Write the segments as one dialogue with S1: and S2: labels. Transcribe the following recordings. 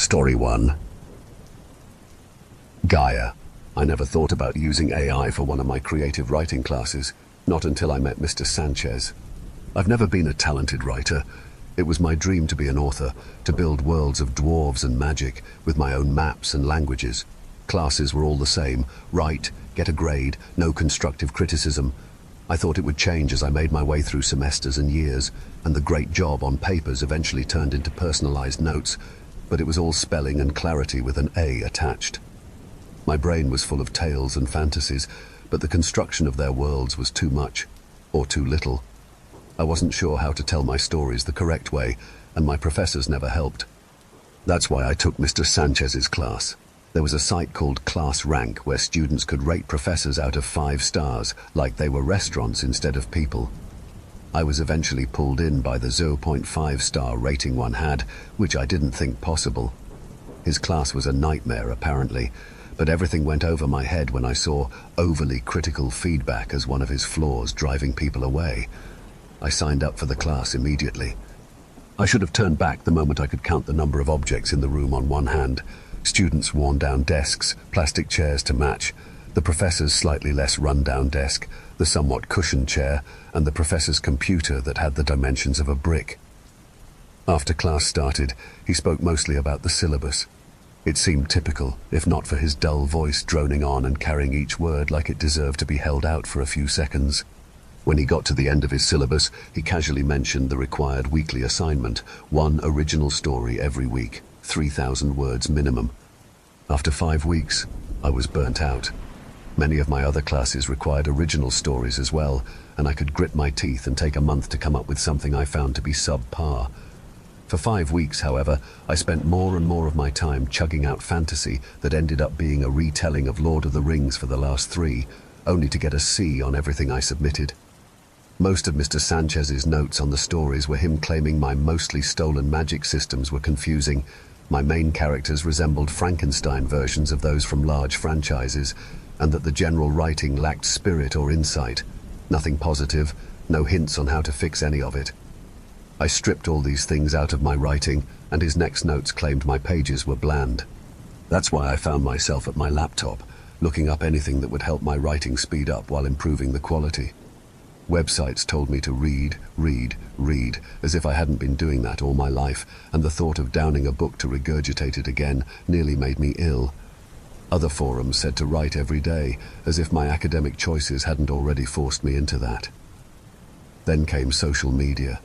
S1: Story 1. Gaia. I never thought about using AI for one of my creative writing classes, not until I met Mr. Sanchez. I've never been a talented writer. It was my dream to be an author, to build worlds of dwarves and magic with my own maps and languages. Classes were all the same: write, get a grade, no constructive criticism. I thought it would change as I made my way through semesters and years, and the great job on papers eventually turned into personalized notes, but it was all spelling and clarity with an A attached. My brain was full of tales and fantasies, but the construction of their worlds was too much, or too little. I wasn't sure how to tell my stories the correct way, and my professors never helped. That's why I took Mr. Sanchez's class. There was a site called Class Rank where students could rate professors out of 5 stars, like they were restaurants instead of people. I was eventually pulled in by the 0.5 star rating one had, which I didn't think possible. His class was a nightmare, apparently, but everything went over my head when I saw overly critical feedback as one of his flaws driving people away. I signed up for the class immediately. I should have turned back the moment I could count the number of objects in the room on one hand. Students' worn-down desks, plastic chairs to match, the professor's slightly less run-down desk, the somewhat cushioned chair, and the professor's computer that had the dimensions of a brick. After class started, he spoke mostly about the syllabus. It seemed typical, if not for his dull voice droning on and carrying each word like it deserved to be held out for a few seconds. When he got to the end of his syllabus, he casually mentioned the required weekly assignment: 1 original story every week, 3,000 words minimum. After 5 weeks, I was burnt out. Many of my other classes required original stories as well, and I could grit my teeth and take a month to come up with something I found to be subpar. For 5 weeks, however, I spent more and more of my time chugging out fantasy that ended up being a retelling of Lord of the Rings for the last 3, only to get a C on everything I submitted. Most of Mr. Sanchez's notes on the stories were him claiming my mostly stolen magic systems were confusing. My main characters resembled Frankenstein versions of those from large franchises, and that the general writing lacked spirit or insight. Nothing positive, no hints on how to fix any of it. I stripped all these things out of my writing, and his next notes claimed my pages were bland. That's why I found myself at my laptop, looking up anything that would help my writing speed up while improving the quality. Websites told me to read, as if I hadn't been doing that all my life, and the thought of downing a book to regurgitate it again nearly made me ill. Other forums said to write every day, as if my academic choices hadn't already forced me into that. Then came social media.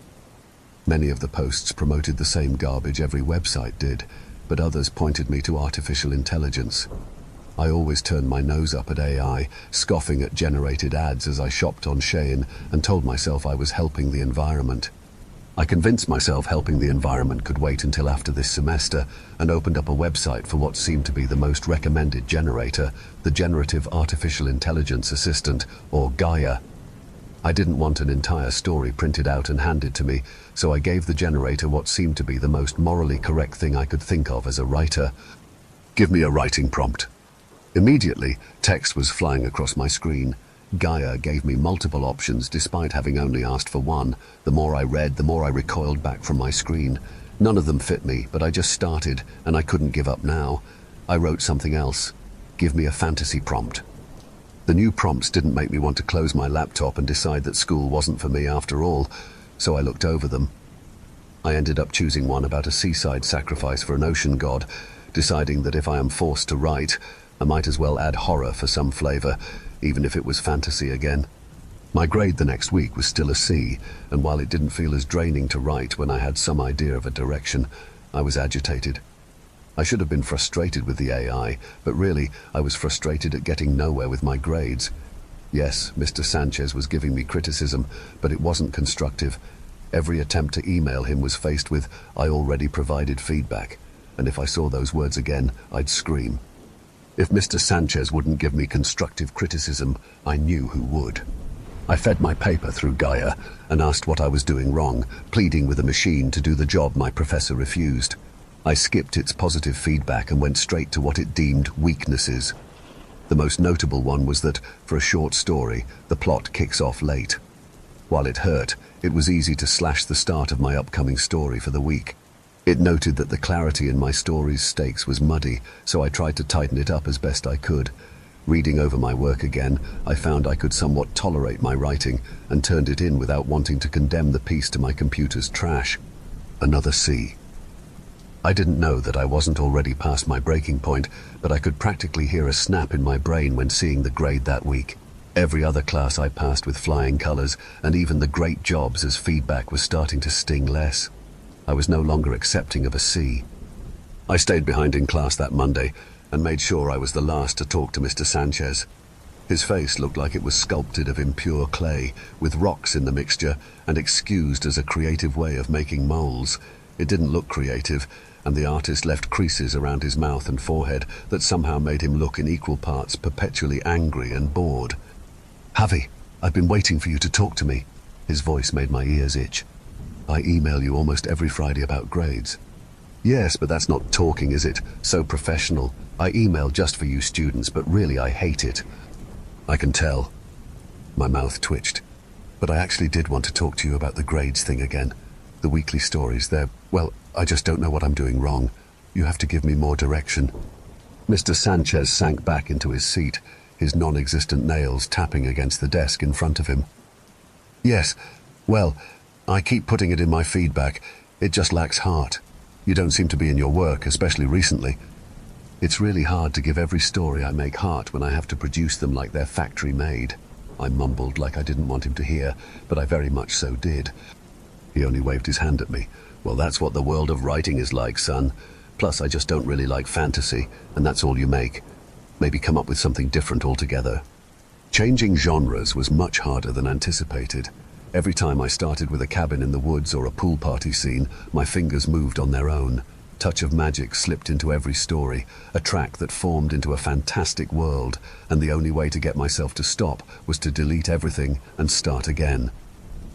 S1: Many of the posts promoted the same garbage every website did, but others pointed me to artificial intelligence. I always turned my nose up at AI, scoffing at generated ads as I shopped on Shein, and told myself I was helping the environment. I convinced myself helping the environment could wait until after this semester, and opened up a website for what seemed to be the most recommended generator, the Generative Artificial Intelligence Assistant, or Gaia. I didn't want an entire story printed out and handed to me, so I gave the generator what seemed to be the most morally correct thing I could think of as a writer. Give me a writing prompt. Immediately, text was flying across my screen. Gaia gave me multiple options despite having only asked for one. The more I read, the more I recoiled back from my screen. None of them fit me, but I just started, and I couldn't give up now. I wrote something else. Give me a fantasy prompt. The new prompts didn't make me want to close my laptop and decide that school wasn't for me after all, so I looked over them. I ended up choosing one about a seaside sacrifice for an ocean god, deciding that if I am forced to write, I might as well add horror for some flavor, even if it was fantasy again. My grade the next week was still a C, and while it didn't feel as draining to write when I had some idea of a direction, I was agitated. I should have been frustrated with the AI, but really, I was frustrated at getting nowhere with my grades. Yes, Mr. Sanchez was giving me criticism, but it wasn't constructive. Every attempt to email him was faced with, "I already provided feedback," and if I saw those words again, I'd scream. If Mr. Sanchez wouldn't give me constructive criticism, I knew who would. I fed my paper through Gaia and asked what I was doing wrong, pleading with a machine to do the job my professor refused. I skipped its positive feedback and went straight to what it deemed weaknesses. The most notable one was that, for a short story, the plot kicks off late. While it hurt, it was easy to slash the start of my upcoming story for the week. It noted that the clarity in my story's stakes was muddy, so I tried to tighten it up as best I could. Reading over my work again, I found I could somewhat tolerate my writing and turned it in without wanting to condemn the piece to my computer's trash. Another C. I didn't know that I wasn't already past my breaking point, but I could practically hear a snap in my brain when seeing the grade that week. Every other class I passed with flying colors, and even the great jobs as feedback was starting to sting less. I was no longer accepting of a C. I stayed behind in class that Monday and made sure I was the last to talk to Mr. Sanchez. His face looked like it was sculpted of impure clay, with rocks in the mixture, and excused as a creative way of making molds. It didn't look creative, and the artist left creases around his mouth and forehead that somehow made him look in equal parts perpetually angry and bored. "Javi, I've been waiting for you to talk to me." His voice made my ears itch. "I email you almost every Friday about grades." "Yes, but that's not talking, is it? So professional. I email just for you students, but really I hate it." "I can tell." My mouth twitched. "But I actually did want to talk to you about the grades thing again. The weekly stories, I just don't know what I'm doing wrong. You have to give me more direction." Mr. Sanchez sank back into his seat, his non-existent nails tapping against the desk in front of him. "Yes, I keep putting it in my feedback. It just lacks heart. You don't seem to be in your work, especially recently. It's really hard to give every story I make heart when I have to produce them like they're factory-made." I mumbled like I didn't want him to hear, but I very much so did. He only waved his hand at me. "Well, that's what the world of writing is like, son. Plus, I just don't really like fantasy, and that's all you make. Maybe come up with something different altogether." Changing genres was much harder than anticipated. Every time I started with a cabin in the woods or a pool party scene, my fingers moved on their own. Touch of magic slipped into every story, a track that formed into a fantastic world, and the only way to get myself to stop was to delete everything and start again.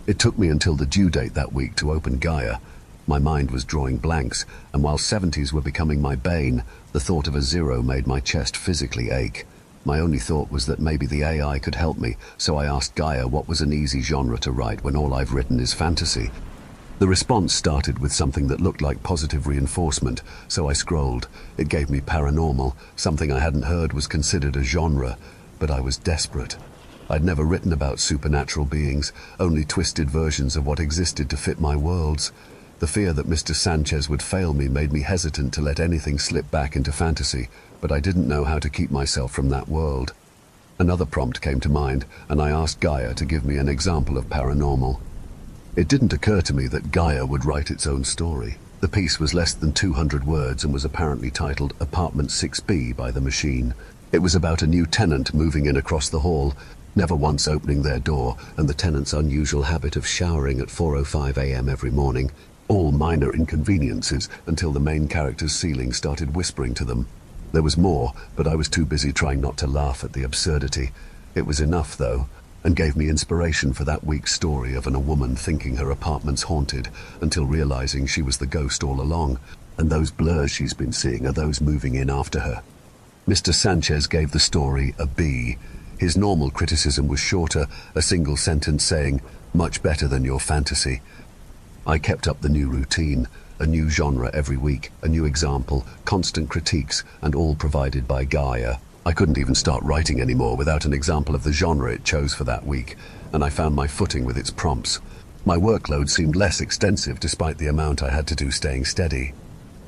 S1: It took me until the due date that week to open Gaia. My mind was drawing blanks, and while 70s were becoming my bane, the thought of a zero made my chest physically ache. My only thought was that maybe the AI could help me, so I asked Gaia what was an easy genre to write when all I've written is fantasy. The response started with something that looked like positive reinforcement, so I scrolled. It gave me paranormal, something I hadn't heard was considered a genre, but I was desperate. I'd never written about supernatural beings, only twisted versions of what existed to fit my worlds. The fear that Mr. Sanchez would fail me made me hesitant to let anything slip back into fantasy, but I didn't know how to keep myself from that world. Another prompt came to mind, and I asked Gaia to give me an example of paranormal. It didn't occur to me that Gaia would write its own story. The piece was less than 200 words and was apparently titled Apartment 6B by the machine. It was about a new tenant moving in across the hall, never once opening their door, and the tenant's unusual habit of showering at 4:05 a.m. every morning. All minor inconveniences until the main character's ceiling started whispering to them. There was more, but I was too busy trying not to laugh at the absurdity. It was enough, though, and gave me inspiration for that week's story of a woman thinking her apartment's haunted until realizing she was the ghost all along, and those blurs she's been seeing are those moving in after her. Mr. Sanchez gave the story a B. His normal criticism was shorter, a single sentence saying, "Much better than your fantasy." I kept up the new routine, a new genre every week, a new example, constant critiques, and all provided by Gaia. I couldn't even start writing anymore without an example of the genre it chose for that week, and I found my footing with its prompts. My workload seemed less extensive despite the amount I had to do staying steady.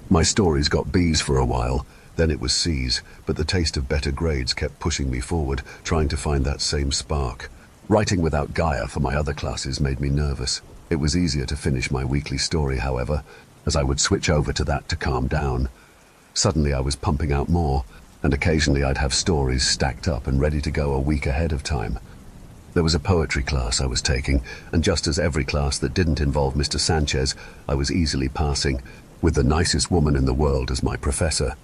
S1: My stories got B's for a while, then it was C's, but the taste of better grades kept pushing me forward, trying to find that same spark. Writing without Gaia for my other classes made me nervous. It was easier to finish my weekly story, however, as I would switch over to that to calm down. Suddenly I was pumping out more, and occasionally I'd have stories stacked up and ready to go a week ahead of time. There was a poetry class I was taking, and just as every class that didn't involve Mr. Sanchez, I was easily passing, with the nicest woman in the world as my professor.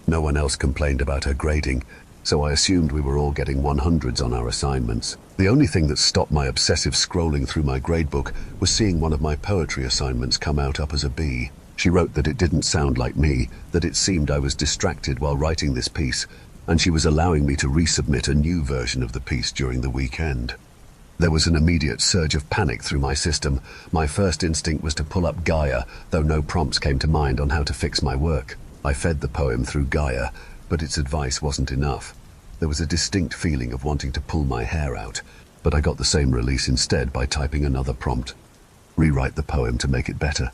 S1: No one else complained about her grading, so I assumed we were all getting 100s on our assignments. The only thing that stopped my obsessive scrolling through my gradebook was seeing one of my poetry assignments come out up as a B. She wrote that it didn't sound like me, that it seemed I was distracted while writing this piece, and she was allowing me to resubmit a new version of the piece during the weekend. There was an immediate surge of panic through my system. My first instinct was to pull up Gaia, though no prompts came to mind on how to fix my work. I fed the poem through Gaia, but its advice wasn't enough. There was a distinct feeling of wanting to pull my hair out, but I got the same release instead by typing another prompt. Rewrite the poem to make it better.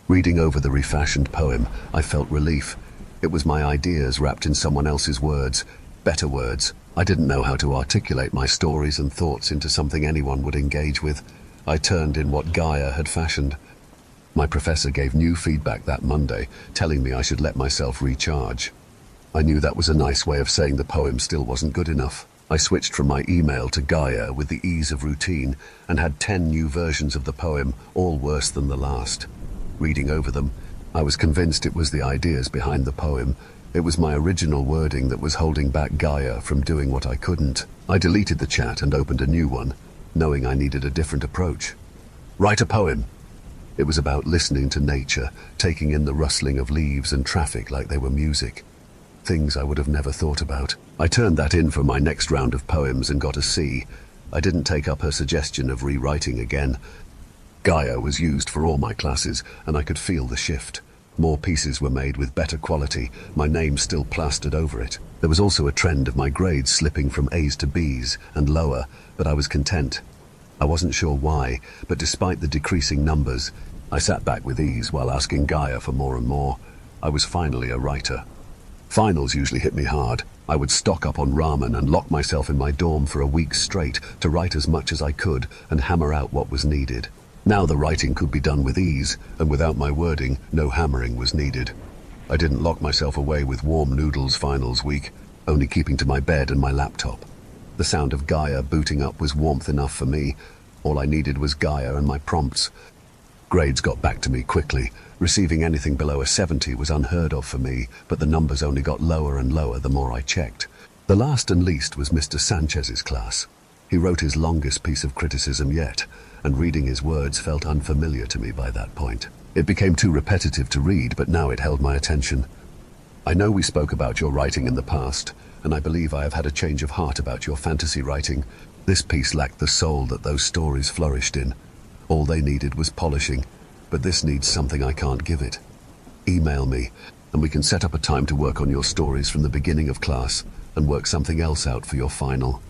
S1: Reading over the refashioned poem, I felt relief. It was my ideas wrapped in someone else's words, better words. I didn't know how to articulate my stories and thoughts into something anyone would engage with. I turned in what Gaia had fashioned. My professor gave new feedback that Monday, telling me I should let myself recharge. I knew that was a nice way of saying the poem still wasn't good enough. I switched from my email to Gaia with the ease of routine and had 10 new versions of the poem, all worse than the last. Reading over them, I was convinced it was the ideas behind the poem. It was my original wording that was holding back Gaia from doing what I couldn't. I deleted the chat and opened a new one, knowing I needed a different approach. Write a poem. It was about listening to nature, taking in the rustling of leaves and traffic like they were music. Things I would have never thought about. I turned that in for my next round of poems and got a C. I didn't take up her suggestion of rewriting again. Gaia was used for all my classes, and I could feel the shift. More pieces were made with better quality, my name still plastered over it. There was also a trend of my grades slipping from A's to B's and lower, but I was content. I wasn't sure why, but despite the decreasing numbers, I sat back with ease while asking Gaia for more and more. I was finally a writer. Finals usually hit me hard. I would stock up on ramen and lock myself in my dorm for a week straight to write as much as I could and hammer out what was needed. Now the writing could be done with ease, and without my wording, no hammering was needed. I didn't lock myself away with warm noodles finals week, only keeping to my bed and my laptop. The sound of Gaia booting up was warmth enough for me. All I needed was Gaia and my prompts. Grades got back to me quickly. Receiving anything below a 70 was unheard of for me, but the numbers only got lower and lower the more I checked. The last and least was Mr. Sanchez's class. He wrote his longest piece of criticism yet, and reading his words felt unfamiliar to me by that point. It became too repetitive to read, but now it held my attention. I know we spoke about your writing in the past, and I believe I have had a change of heart about your fantasy writing. This piece lacked the soul that those stories flourished in. All they needed was polishing, but this needs something I can't give it. Email me, and we can set up a time to work on your stories from the beginning of class and work something else out for your final.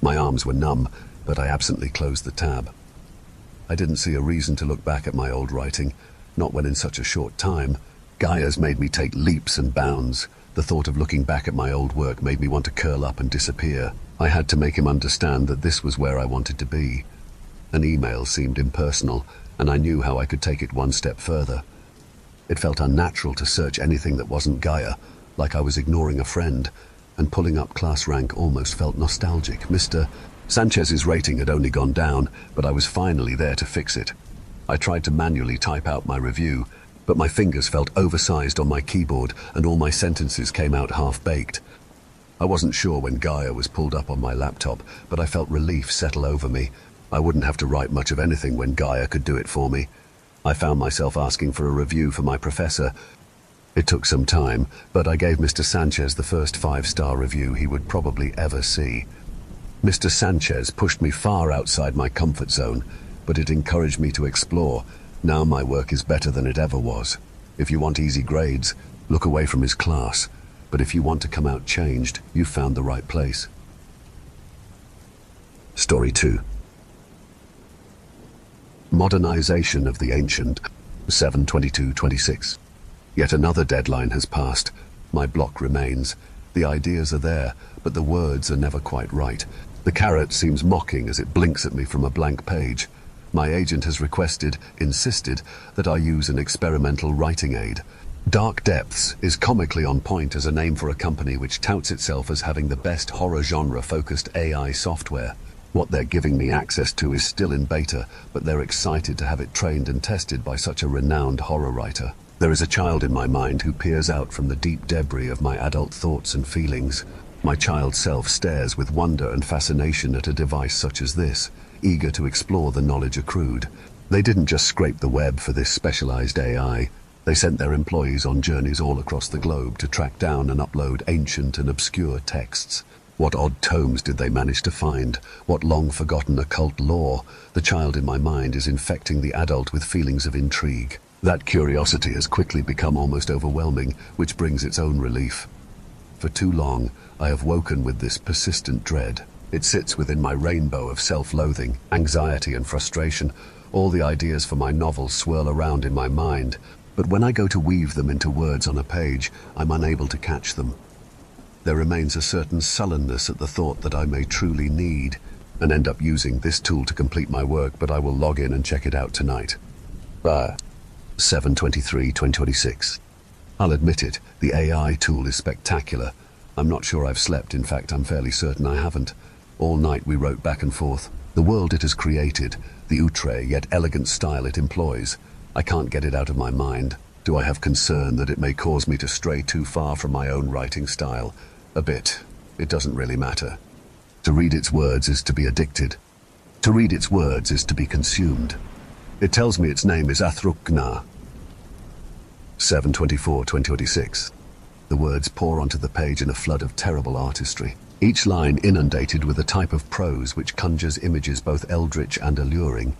S1: My arms were numb, but I absently closed the tab. I didn't see a reason to look back at my old writing, not when in such a short time. Gaia's made me take leaps and bounds. The thought of looking back at my old work made me want to curl up and disappear. I had to make him understand that this was where I wanted to be. An email seemed impersonal, and I knew how I could take it one step further. It felt unnatural to search anything that wasn't Gaia, like I was ignoring a friend, and pulling up class rank almost felt nostalgic. Mr. Sanchez's rating had only gone down, but I was finally there to fix it. I tried to manually type out my review, but my fingers felt oversized on my keyboard and all my sentences came out half-baked. I wasn't sure when Gaia was pulled up on my laptop, but I felt relief settle over me. I wouldn't have to write much of anything when Gaia could do it for me. I found myself asking for a review for my professor. It took some time, but I gave Mr. Sanchez the first 5-star review he would probably ever see. Mr. Sanchez pushed me far outside my comfort zone, but it encouraged me to explore. Now my work is better than it ever was. If you want easy grades, look away from his class. But if you want to come out changed, you've found the right place. Story 2. Modernization of the ancient. 7/22/26. Yet another deadline has passed. My block remains. The ideas are there, but the words are never quite right. The carrot seems mocking as it blinks at me from a blank page. My agent has insisted, that I use an experimental writing aid. Dark Depths is comically on point as a name for a company which touts itself as having the best horror genre-focused AI software. What they're giving me access to is still in beta, but they're excited to have it trained and tested by such a renowned horror writer. There is a child in my mind who peers out from the deep debris of my adult thoughts and feelings. My child self stares with wonder and fascination at a device such as this, eager to explore the knowledge accrued. They didn't just scrape the web for this specialized AI. They sent their employees on journeys all across the globe to track down and upload ancient and obscure texts. What odd tomes did they manage to find? What long-forgotten occult lore? The child in my mind is infecting the adult with feelings of intrigue. That curiosity has quickly become almost overwhelming, which brings its own relief. For too long, I have woken with this persistent dread. It sits within my rainbow of self-loathing, anxiety and frustration. All the ideas for my novel swirl around in my mind, but when I go to weave them into words on a page, I'm unable to catch them. There remains a certain sullenness at the thought that I may truly need and end up using this tool to complete my work, but I will log in and check it out tonight. 7/23/2026. I'll admit it, the AI tool is spectacular. I'm not sure I've slept, in fact I'm fairly certain I haven't. All night we wrote back and forth. The world it has created, the outre yet elegant style it employs. I can't get it out of my mind. Do I have concern that it may cause me to stray too far from my own writing style? A bit. It doesn't really matter. To read its words is to be addicted. To read its words is to be consumed. It tells me its name is Athrukna. 7/24/2026. The words pour onto the page in a flood of terrible artistry. Each line inundated with a type of prose which conjures images both eldritch and alluring.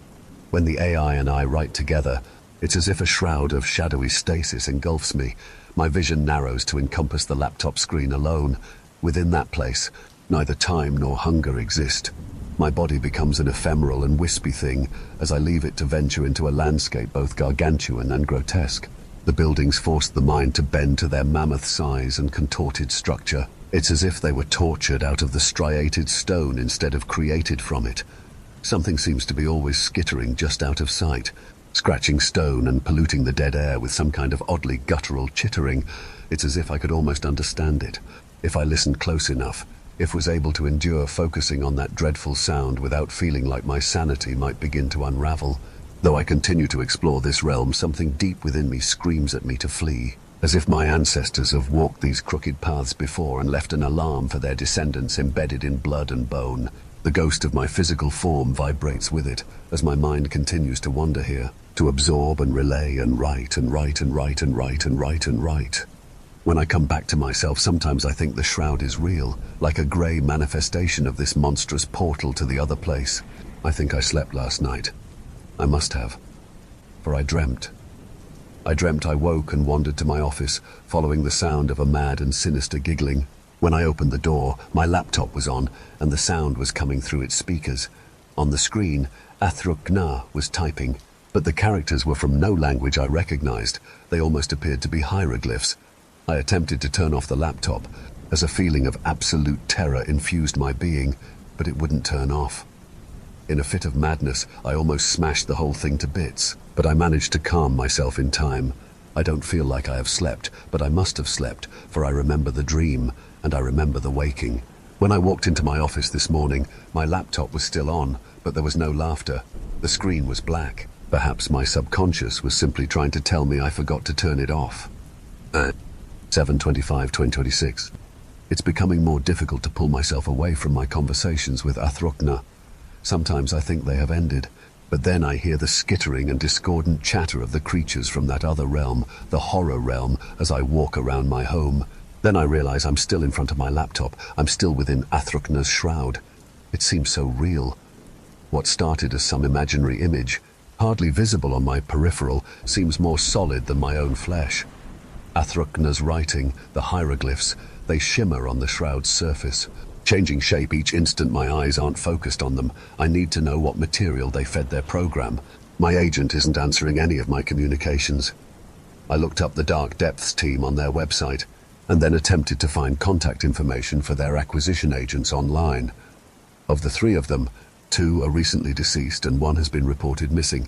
S1: When the AI and I write together, it's as if a shroud of shadowy stasis engulfs me. My vision narrows to encompass the laptop screen alone. Within that place, neither time nor hunger exist. My body becomes an ephemeral and wispy thing as I leave it to venture into a landscape both gargantuan and grotesque. The buildings force the mind to bend to their mammoth size and contorted structure. It's as if they were tortured out of the striated stone instead of created from it. Something seems to be always skittering just out of sight, scratching stone and polluting the dead air with some kind of oddly guttural chittering. It's as if I could almost understand it, if I listened close enough, if was able to endure focusing on that dreadful sound without feeling like my sanity might begin to unravel. Though I continue to explore this realm, something deep within me screams at me to flee, as if my ancestors have walked these crooked paths before and left an alarm for their descendants embedded in blood and bone. The ghost of my physical form vibrates with it as my mind continues to wander here, to absorb and relay and write and write and write and write and write and write. When I come back to myself, sometimes I think the shroud is real, like a grey manifestation of this monstrous portal to the other place. I think I slept last night. I must have, for I dreamt. I woke and wandered to my office, following the sound of a mad and sinister giggling. When I opened the door, my laptop was on, and the sound was coming through its speakers. On the screen, Athrukna was typing, but the characters were from no language I recognized. They almost appeared to be hieroglyphs. I attempted to turn off the laptop, as a feeling of absolute terror infused my being, but it wouldn't turn off. In a fit of madness, I almost smashed the whole thing to bits, but I managed to calm myself in time. I don't feel like I have slept, but I must have slept, for I remember the dream, and I remember the waking. When I walked into my office this morning, my laptop was still on, but there was no laughter. The screen was black. Perhaps my subconscious was simply trying to tell me I forgot to turn it off. 7/25/2026. It's becoming more difficult to pull myself away from my conversations with Athrukna. Sometimes I think they have ended, but then I hear the skittering and discordant chatter of the creatures from that other realm, the horror realm, as I walk around my home. Then I realize I'm still in front of my laptop. I'm still within Athrukna's shroud. It seems so real. What started as some imaginary image, hardly visible on my peripheral, seems more solid than my own flesh. Athrukna's writing, the hieroglyphs, they shimmer on the shroud's surface, changing shape each instant my eyes aren't focused on them. I need to know what material they fed their program. My agent isn't answering any of my communications. I looked up the Dark Depths team on their website, and then attempted to find contact information for their acquisition agents online. Of the three of them, 2 are recently deceased and 1 has been reported missing.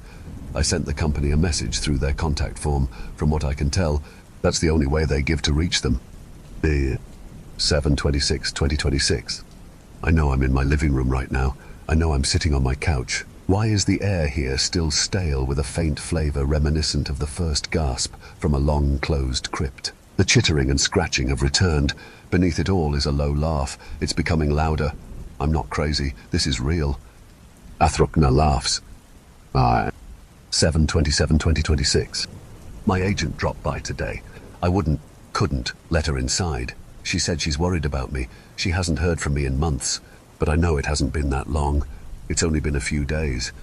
S1: I sent the company a message through their contact form. From what I can tell, that's the only way they give to reach them. 7/26/2026. I know I'm in my living room right now. I know I'm sitting on my couch. Why is the air here still stale with a faint flavor reminiscent of the first gasp from a long-closed crypt? The chittering and scratching have returned. Beneath it all is a low laugh. It's becoming louder. I'm not crazy. This is real. Athrukna laughs. 7/27/2026. My agent dropped by today. I couldn't let her inside. She said she's worried about me. She hasn't heard from me in months, but I know it hasn't been that long. It's only been a few days.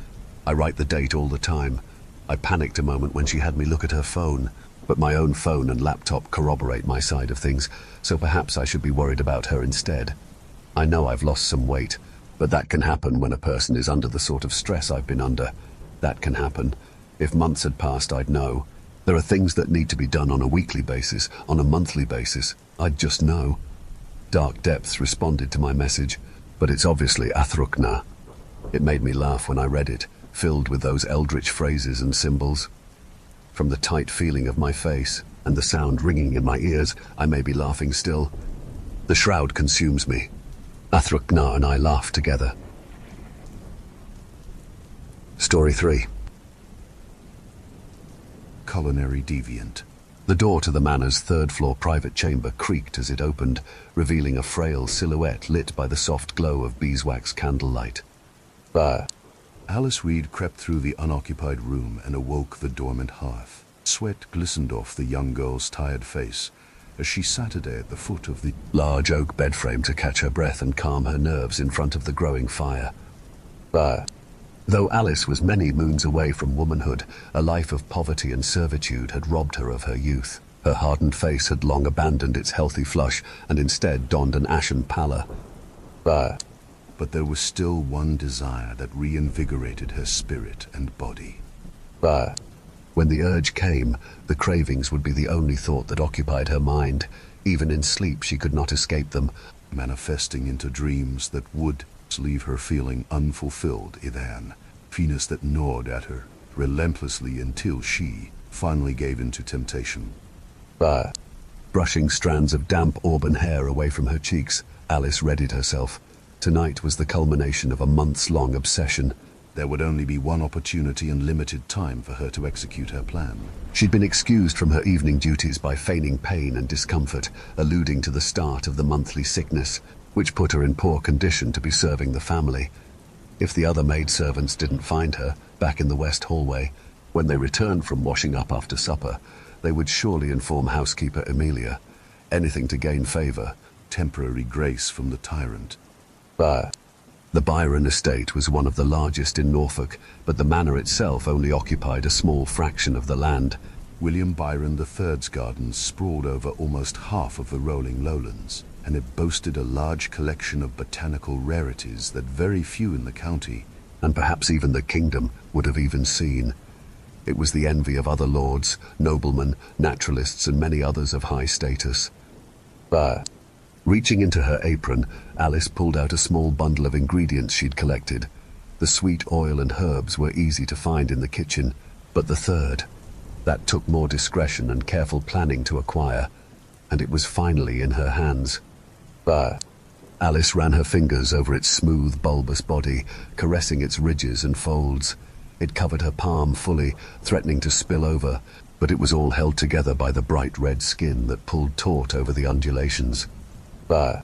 S1: I write the date all the time. I panicked a moment when she had me look at her phone, but my own phone and laptop corroborate my side of things, so perhaps I should be worried about her instead. I know I've lost some weight, but that can happen when a person is under the sort of stress I've been under. That can happen. If months had passed, I'd know. There are things that need to be done on a weekly basis, on a monthly basis. I'd just know. Dark Depths responded to my message, but it's obviously Athrukna. It made me laugh when I read it, filled with those eldritch phrases and symbols. From the tight feeling of my face and the sound ringing in my ears, I may be laughing still. The shroud consumes me. Athrukna and I laugh together. Story 3.
S2: Culinary Deviant.
S1: The door to the manor's third-floor private chamber creaked as it opened, revealing a frail silhouette lit by the soft glow of beeswax candlelight. Bah.
S2: Alice Reed crept through the unoccupied room and awoke the dormant hearth. Sweat glistened off the young girl's tired face as she sat at the foot of the
S1: large oak bed frame to catch her breath and calm her nerves in front of the growing fire. Bah. Though Alice was many moons away from womanhood, a life of poverty and servitude had robbed her of her youth. Her hardened face had long abandoned its healthy flush and instead donned an ashen pallor. Bah.
S2: But there was still one desire that reinvigorated her spirit and body.
S1: Bah. When the urge came, the cravings would be the only thought that occupied her mind. Even in sleep she could not escape them,
S2: manifesting into dreams that would leave her feeling unfulfilled within, Venus that gnawed at her relentlessly until she finally gave in to temptation.
S1: Bah. Brushing strands of damp auburn hair away from her cheeks, Alice readied herself. Tonight was the culmination of a months-long obsession.
S2: There would only be one opportunity and limited time for her to execute her plan.
S1: She'd been excused from her evening duties by feigning pain and discomfort, alluding to the start of the monthly sickness, which put her in poor condition to be serving the family. If the other maidservants didn't find her, back in the west hallway, when they returned from washing up after supper, they would surely inform housekeeper Amelia. Anything to gain favor.
S2: Temporary grace from the tyrant.
S1: Bah. The Byron estate was one of the largest in Norfolk, but the manor itself only occupied a small fraction of the land.
S2: William Byron III's gardens sprawled over almost half of the rolling lowlands, and it boasted a large collection of botanical rarities that very few in the county,
S1: and perhaps even the kingdom, would have even seen. It was the envy of other lords, noblemen, naturalists, and many others of high status. Bah. Reaching into her apron, Alice pulled out a small bundle of ingredients she'd collected. The sweet oil and herbs were easy to find in the kitchen, but the third, that took more discretion and careful planning to acquire, and it was finally in her hands. Bah. Alice ran her fingers over its smooth, bulbous body, caressing its ridges and folds. It covered her palm fully, threatening to spill over, but it was all held together by the bright red skin that pulled taut over the undulations. Bah.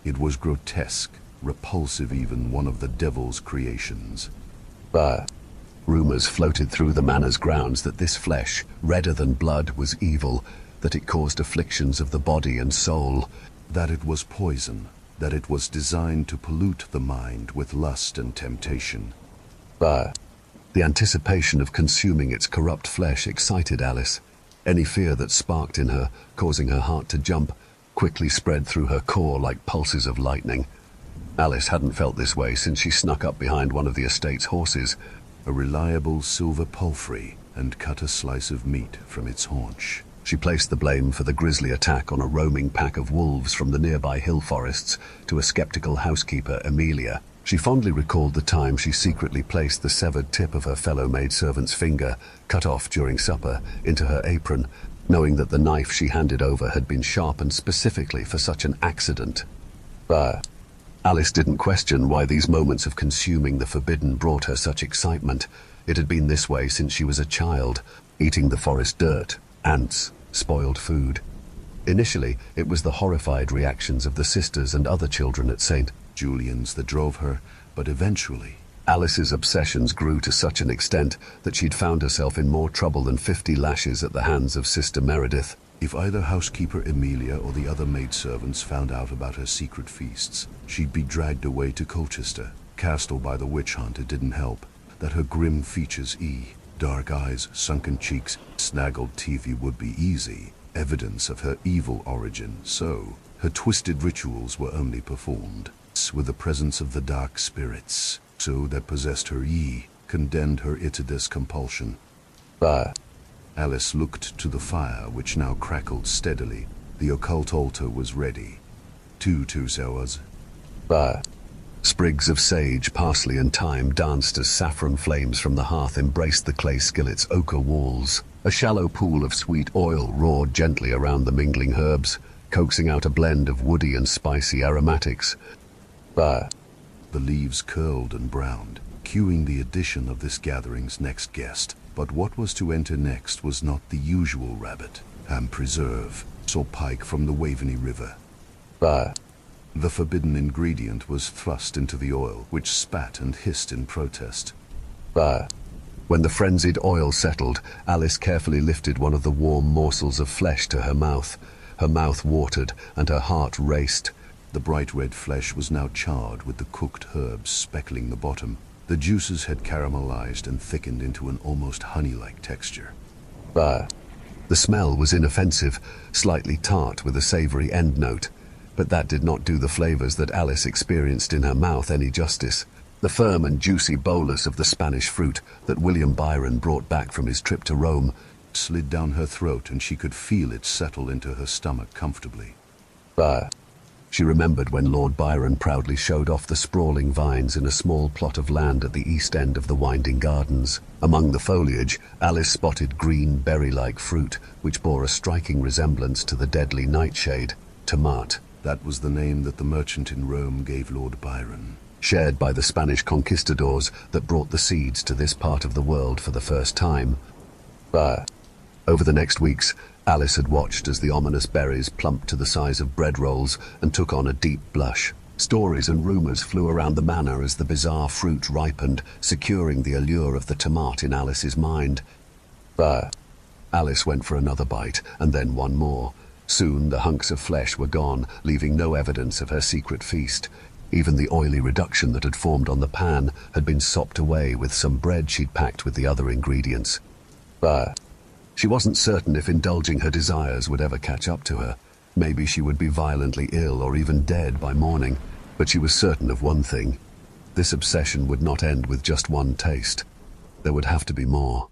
S2: It was grotesque, repulsive, even one of the devil's creations.
S1: Bah. Rumors floated through the manor's grounds that this flesh, redder than blood, was evil, that it caused afflictions of the body and soul,
S2: that it was poison, that it was designed to pollute the mind with lust and temptation.
S1: Bah. The anticipation of consuming its corrupt flesh excited Alice. Any fear that sparked in her, causing her heart to jump, quickly spread through her core like pulses of lightning. Alice hadn't felt this way since she snuck up behind one of the estate's horses,
S2: a reliable silver palfrey, and cut a slice of meat from its haunch.
S1: She placed the blame for the grisly attack on a roaming pack of wolves from the nearby hill forests to a skeptical housekeeper, Amelia. She fondly recalled the time she secretly placed the severed tip of her fellow maidservant's finger, cut off during supper, into her apron, knowing that the knife she handed over had been sharpened specifically for such an accident. Bah. Alice didn't question why these moments of consuming the forbidden brought her such excitement. It had been this way since she was a child, eating the forest dirt, ants, spoiled food. Initially, it was the horrified reactions of the sisters and other children at St.
S2: Julian's that drove her, but eventually
S1: Alice's obsessions grew to such an extent that she'd found herself in more trouble than 50 lashes at the hands of Sister Meredith.
S2: If either housekeeper Emilia or the other maidservants found out about her secret feasts, she'd be dragged away to Colchester. Castle by the witch hunt, it didn't help that her grim features, dark eyes, sunken cheeks, snaggled teeth would be easy evidence of her evil origin, so her twisted rituals were only performed with the presence of the dark spirits, so that possessed her condemned her to this compulsion. Alice looked to the fire, which now crackled steadily. The occult altar was ready. Two hours.
S1: Sprigs of sage, parsley and thyme danced as saffron flames from the hearth embraced the clay skillet's ochre walls. A shallow pool of sweet oil roared gently around the mingling herbs, coaxing out a blend of woody and spicy aromatics.
S2: The leaves curled and browned, cueing the addition of this gathering's next guest. But what was to enter next was not the usual rabbit. Ham preserve, or pike from the Waveney River. The forbidden ingredient was thrust into the oil, which spat and hissed in protest.
S1: When the frenzied oil settled, Alice carefully lifted one of the warm morsels of flesh to her mouth. Her mouth watered and her heart raced.
S2: The bright red flesh was now charred with the cooked herbs speckling the bottom. The juices had caramelized and thickened into an almost honey-like texture.
S1: The smell was inoffensive, slightly tart with a savory end note, but that did not do the flavors that Alice experienced in her mouth any justice. The firm and juicy bolus of the Spanish fruit that William Byron brought back from his trip to Rome
S2: slid down her throat, and she could feel it settle into her stomach comfortably.
S1: She remembered when Lord Byron proudly showed off the sprawling vines in a small plot of land at the east end of the winding gardens. Among the foliage, Alice spotted green berry-like fruit, which bore a striking resemblance to the deadly nightshade, tomat.
S2: That was the name that the merchant in Rome gave Lord Byron.
S1: Shared by the Spanish conquistadors that brought the seeds to this part of the world for the first time. Over the next weeks, Alice had watched as the ominous berries plumped to the size of bread rolls and took on a deep blush. Stories and rumors flew around the manor as the bizarre fruit ripened, securing the allure of the tomat in Alice's mind. Alice went for another bite, and then one more. Soon the hunks of flesh were gone, leaving no evidence of her secret feast. Even the oily reduction that had formed on the pan had been sopped away with some bread she'd packed with the other ingredients. She wasn't certain if indulging her desires would ever catch up to her. Maybe she would be violently ill or even dead by morning, but she was certain of one thing. This obsession would not end with just one taste. There would have to be more.